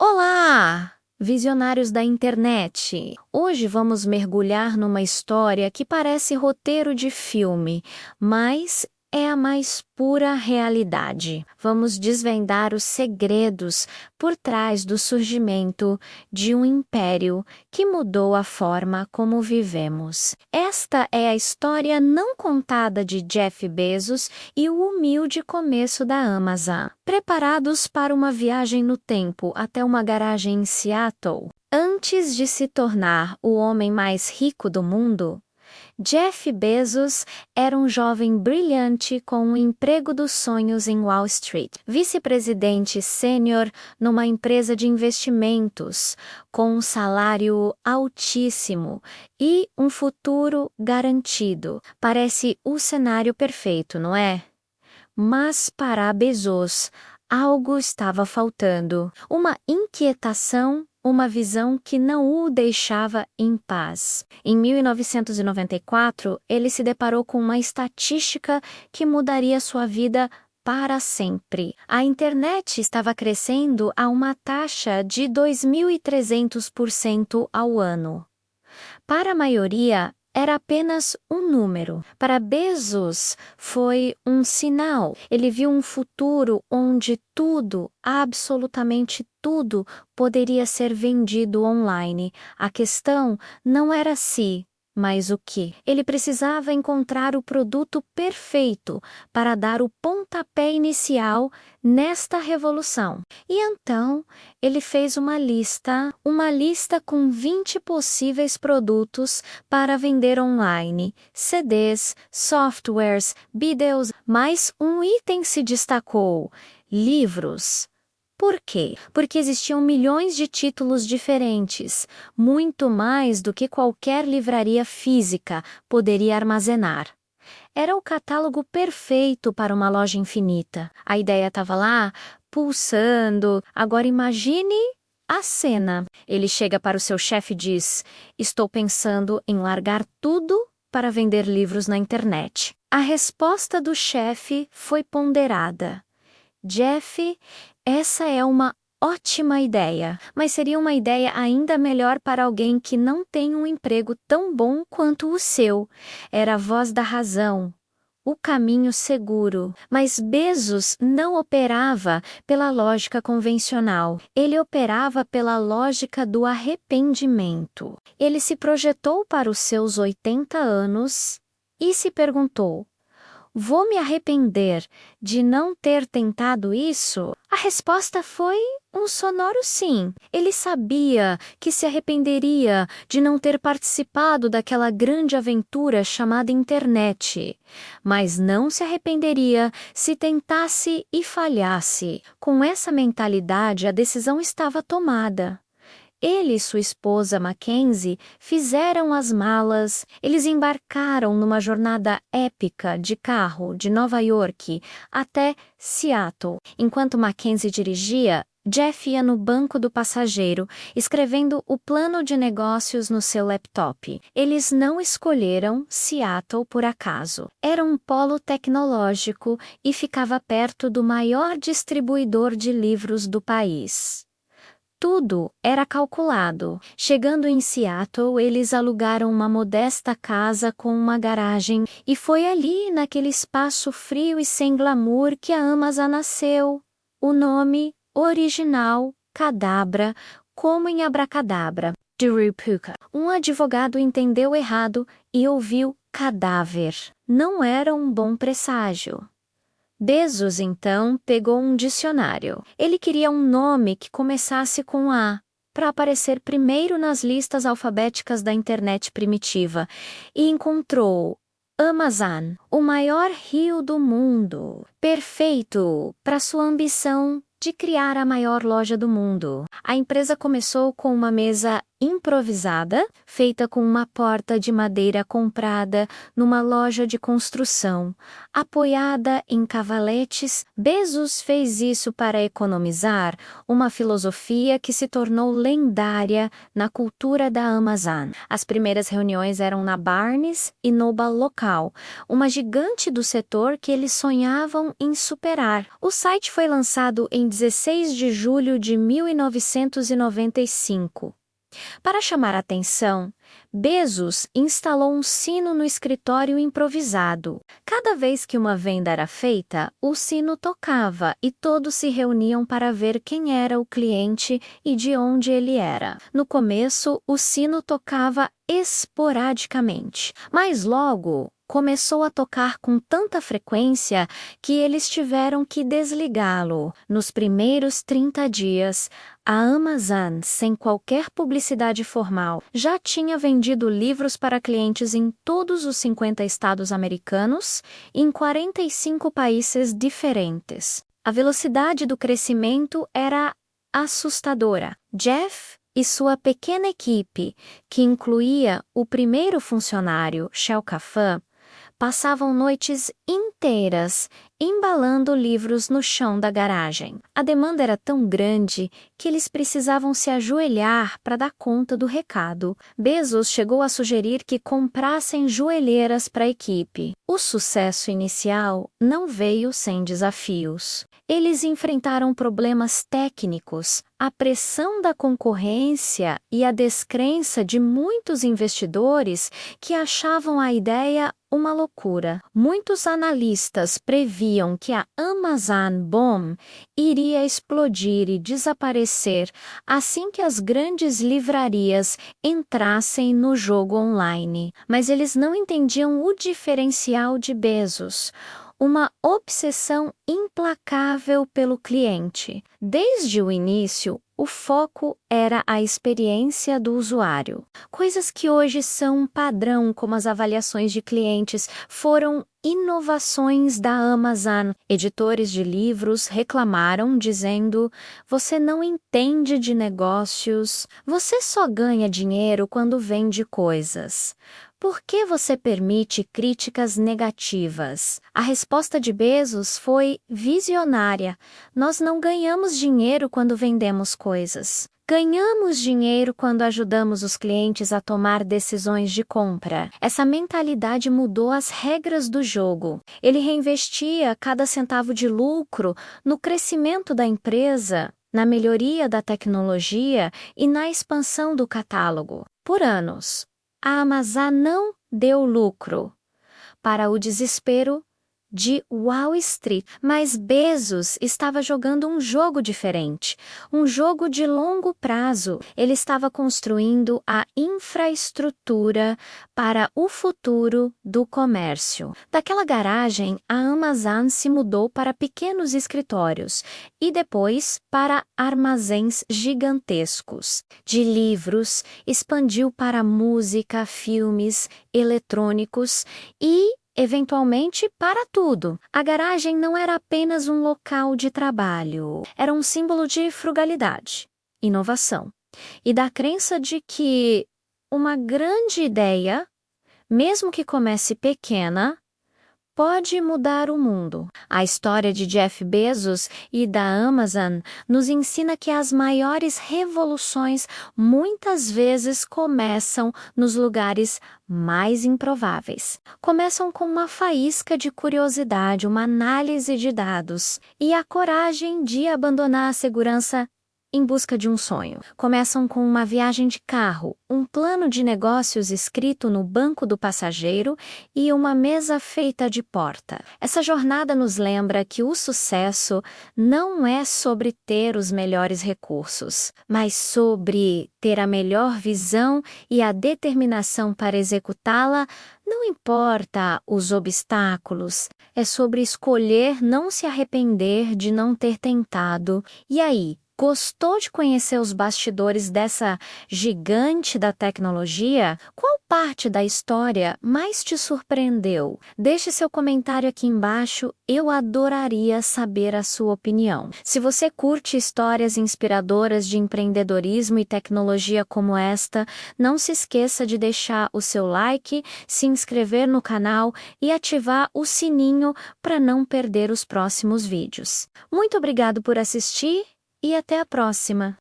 Olá, visionários da internet! Hoje vamos mergulhar numa história que parece roteiro de filme, mas é a mais pura realidade. Vamos desvendar os segredos por trás do surgimento de um império que mudou a forma como vivemos. Esta é a história não contada de Jeff Bezos e o humilde começo da Amazon. Preparados para uma viagem no tempo até uma garagem em Seattle? Antes de se tornar o homem mais rico do mundo, Jeff Bezos era um jovem brilhante com um emprego dos sonhos em Wall Street, vice-presidente sênior numa empresa de investimentos, com um salário altíssimo e um futuro garantido. Parece o cenário perfeito, não é? Mas para Bezos, algo estava faltando, uma inquietação, uma visão que não o deixava em paz. Em 1994, ele se deparou com uma estatística que mudaria sua vida para sempre. A internet estava crescendo a uma taxa de 2.300% ao ano. Para a maioria, era apenas um número. Para Bezos, foi um sinal. Ele viu um futuro onde tudo, absolutamente tudo, poderia ser vendido online. A questão não era se, mas o que. Ele precisava encontrar o produto perfeito para dar o pontapé inicial nesta revolução. E então, ele fez uma lista com 20 possíveis produtos para vender online, CDs, softwares, vídeos, mas um item se destacou: livros. Por quê? Porque existiam milhões de títulos diferentes, muito mais do que qualquer livraria física poderia armazenar. Era o catálogo perfeito para uma loja infinita. A ideia estava lá, pulsando. Agora imagine a cena. Ele chega para o seu chefe e diz: "Estou pensando em largar tudo para vender livros na internet." A resposta do chefe foi ponderada: "Jeff, essa é uma ótima ideia, mas seria uma ideia ainda melhor para alguém que não tem um emprego tão bom quanto o seu." Era a voz da razão, o caminho seguro. Mas Bezos não operava pela lógica convencional. Ele operava pela lógica do arrependimento. Ele se projetou para os seus 80 anos e se perguntou: "Vou me arrepender de não ter tentado isso?" A resposta foi um sonoro sim. Ele sabia que se arrependeria de não ter participado daquela grande aventura chamada internet, mas não se arrependeria se tentasse e falhasse. Com essa mentalidade, a decisão estava tomada. Ele e sua esposa Mackenzie fizeram as malas. Eles embarcaram numa jornada épica de carro de Nova York até Seattle. Enquanto Mackenzie dirigia, Jeff ia no banco do passageiro, escrevendo o plano de negócios no seu laptop. Eles não escolheram Seattle por acaso. Era um polo tecnológico e ficava perto do maior distribuidor de livros do país. Tudo era calculado. Chegando em Seattle, eles alugaram uma modesta casa com uma garagem, e foi ali, naquele espaço frio e sem glamour, que a Amazon nasceu. O nome original, Cadabra, como em abracadabra, de Rupuka. Um advogado entendeu errado e ouviu cadáver. Não era um bom presságio. Bezos, então, pegou um dicionário. Ele queria um nome que começasse com A, para aparecer primeiro nas listas alfabéticas da internet primitiva, e encontrou Amazon, o maior rio do mundo. Perfeito para sua ambição de criar a maior loja do mundo. A empresa começou com uma mesa improvisada, feita com uma porta de madeira comprada numa loja de construção, apoiada em cavaletes. Bezos fez isso para economizar, uma filosofia que se tornou lendária na cultura da Amazon. As primeiras reuniões eram na Barnes e Noble local, uma gigante do setor que eles sonhavam em superar. O site foi lançado em 16 de julho de 1995. Para chamar a atenção, Bezos instalou um sino no escritório improvisado. Cada vez que uma venda era feita, o sino tocava e todos se reuniam para ver quem era o cliente e de onde ele era. No começo, o sino tocava esporadicamente, mas logo começou a tocar com tanta frequência que eles tiveram que desligá-lo. Nos primeiros 30 dias, a Amazon, sem qualquer publicidade formal, já tinha vendido livros para clientes em todos os 50 estados americanos e em 45 países diferentes. A velocidade do crescimento era assustadora. Jeff e sua pequena equipe, que incluía o primeiro funcionário, Shel Kafan, passavam noites inteiras embalando livros no chão da garagem. A demanda era tão grande que eles precisavam se ajoelhar para dar conta do recado. Bezos chegou a sugerir que comprassem joelheiras para a equipe. O sucesso inicial não veio sem desafios. Eles enfrentaram problemas técnicos, a pressão da concorrência e a descrença de muitos investidores que achavam a ideia uma loucura. Muitos analistas previam que a Amazon Bomb iria explodir e desaparecer assim que as grandes livrarias entrassem no jogo online. Mas eles não entendiam o diferencial de Bezos. Uma obsessão implacável pelo cliente. Desde o início, o foco era a experiência do usuário. Coisas que hoje são um padrão, como as avaliações de clientes, foram inovações da Amazon. Editores de livros reclamaram, dizendo: "Você não entende de negócios, você só ganha dinheiro quando vende coisas. Por que você permite críticas negativas?" A resposta de Bezos foi visionária. "Nós não ganhamos dinheiro quando vendemos coisas. Ganhamos dinheiro quando ajudamos os clientes a tomar decisões de compra." Essa mentalidade mudou as regras do jogo. Ele reinvestia cada centavo de lucro no crescimento da empresa, na melhoria da tecnologia e na expansão do catálogo. Por anos, a Amazon não deu lucro, para o desespero de Wall Street. Mas Bezos estava jogando um jogo diferente, um jogo de longo prazo. Ele estava construindo a infraestrutura para o futuro do comércio. Daquela garagem, a Amazon se mudou para pequenos escritórios e depois para armazéns gigantescos. De livros, expandiu para música, filmes, eletrônicos e eventualmente para tudo. A garagem não era apenas um local de trabalho, era um símbolo de frugalidade, inovação e da crença de que uma grande ideia, mesmo que comece pequena, pode mudar o mundo. A história de Jeff Bezos e da Amazon nos ensina que as maiores revoluções muitas vezes começam nos lugares mais improváveis. Começam com uma faísca de curiosidade, uma análise de dados e a coragem de abandonar a segurança em busca de um sonho. Começam com uma viagem de carro, um plano de negócios escrito no banco do passageiro e uma mesa feita de porta. Essa jornada nos lembra que o sucesso não é sobre ter os melhores recursos, mas sobre ter a melhor visão e a determinação para executá-la. Não importa os obstáculos, é sobre escolher não se arrepender de não ter tentado. E aí? Gostou de conhecer os bastidores dessa gigante da tecnologia? Qual parte da história mais te surpreendeu? Deixe seu comentário aqui embaixo, eu adoraria saber a sua opinião. Se você curte histórias inspiradoras de empreendedorismo e tecnologia como esta, não se esqueça de deixar o seu like, se inscrever no canal e ativar o sininho para não perder os próximos vídeos. Muito obrigado por assistir e até a próxima!